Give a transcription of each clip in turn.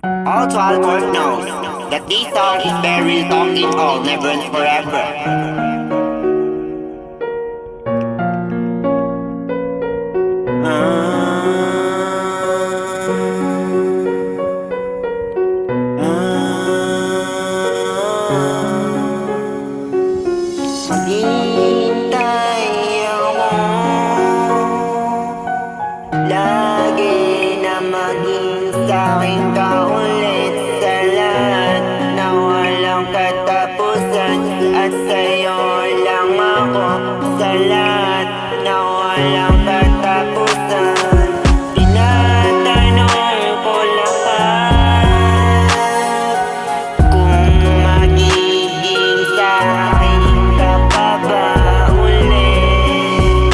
All to all world knows that this song is very talking all, never and forever. Maghihintay ako lagi na maging sa'kin ka ulit sa lahat na walang katapusan. At sa'yo lang ako sa lahat na walang katapusan. Tinatanong ko lahat kung magiging sa'kin ka pa ba ulit.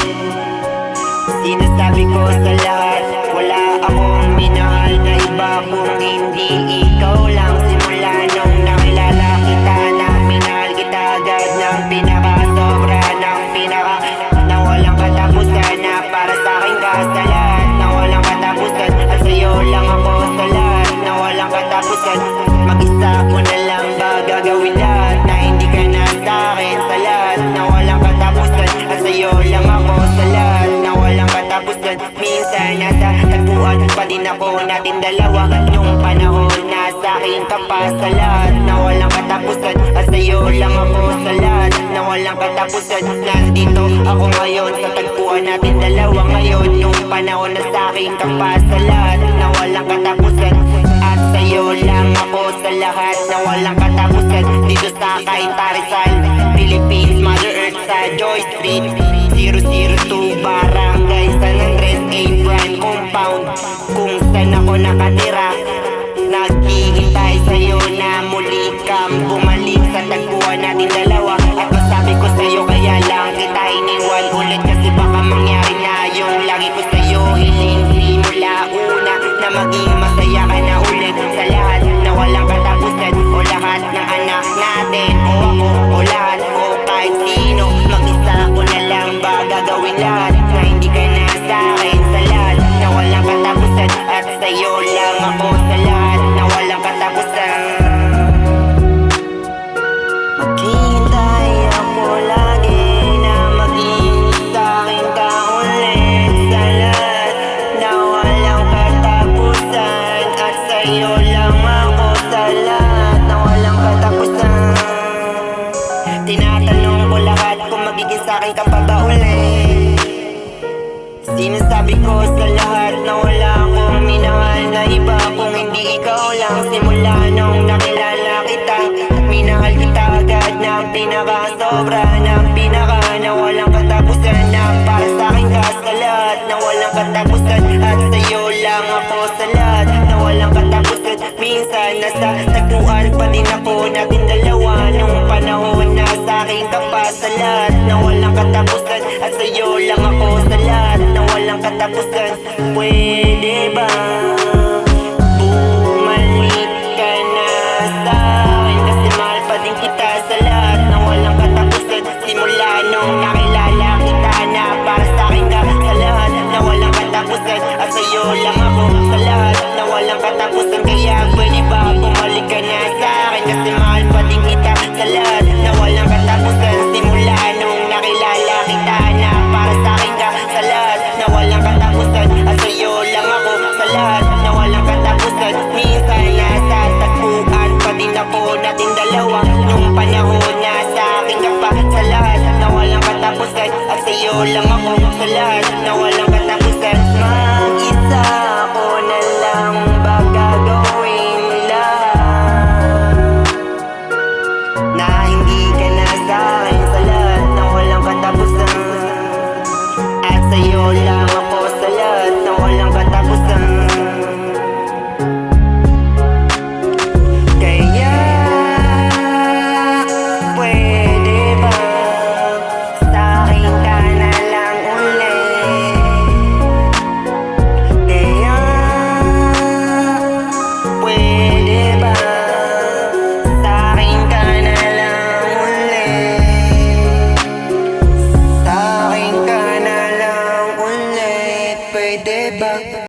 Sinasabi ko sa lahat, wala akong minahal na iba kung hindi ikaw lang. Simula nung nakilala kita, na minahal kita agad ng pinaka-sobra, ng pinaka na walang katapusan. Na para sa'kin ka sa lahat na walang katapusan. At sa'yo lang ako sa lahat na walang katapusan. Mag-isa ko na lang ba gagawin lahat na hindi ka na sa'kin sa lahat na walang katapusan. At sa'yo lang ako sa lahat na walang katapusan. Minsan nasa tagpuan pa din ako natin dalawa, nung panahon na sa'kin ka pa sa lahat na walang katapusan. At sa'yo lang ako sa lahat na walang katapusan. Nandito ako ngayon sa tagpuan natin dalawa ngayon, nung panahon na sa'kin ka pa sa lahat na walang katapusan. At sa'yo lang ako sa lahat na walang katapusan. Dito sa Cainta, Rizal, Philippines, Mother Earth, sa Joy Street 002 Barangay San Andres, A-Brand Compound, kung saan ako nakatira. Naghihintay sa'yo na muli kang bumalik sa tagpuan natin dalawa. At masabi ko sa'yo, kaya lang kita iniwan ulit, kasi baka mangyari na yung lagi ko sa'yo hiling. Simula una na maging masaya ka na ulit sa lahat na walang katapusan. O lahat ng anak natin, o ako, o lahat, o kahit sino. Mag-isa ko na lang ba gagawin lahat na hindi ka na sa'kin sa lahat na walang katapusan. At sa'yo lang ako sa lahat na walang katapusan. Maghihintay ako lagi na maging sa'kin ka ulit sa lahat na walang katapusan. At sa'yo lang ako sa lahat na walang katapusan. Tinatanong ko lahat kung magiging sa'kin ka pa ba ulit. Sinasabi ko sa lahat na wala akong minahal na iba kung hindi ikaw lang. Simula nung nakilala kita, minahal kita agad ng pinaka-sobra, ng pinaka na walang katapusan. Na para sa'kin ka sa lahat na walang katapusan. At sa'yo lang ako sa lahat na walang katapusan. Minsan nasa tagpuan pa din ako natin dalawa, nung panahon na sa'kin ka pa sa lahat na walang katapusan. At sa'yo lang ako sa lahat na walang katapusan. Pwede ba?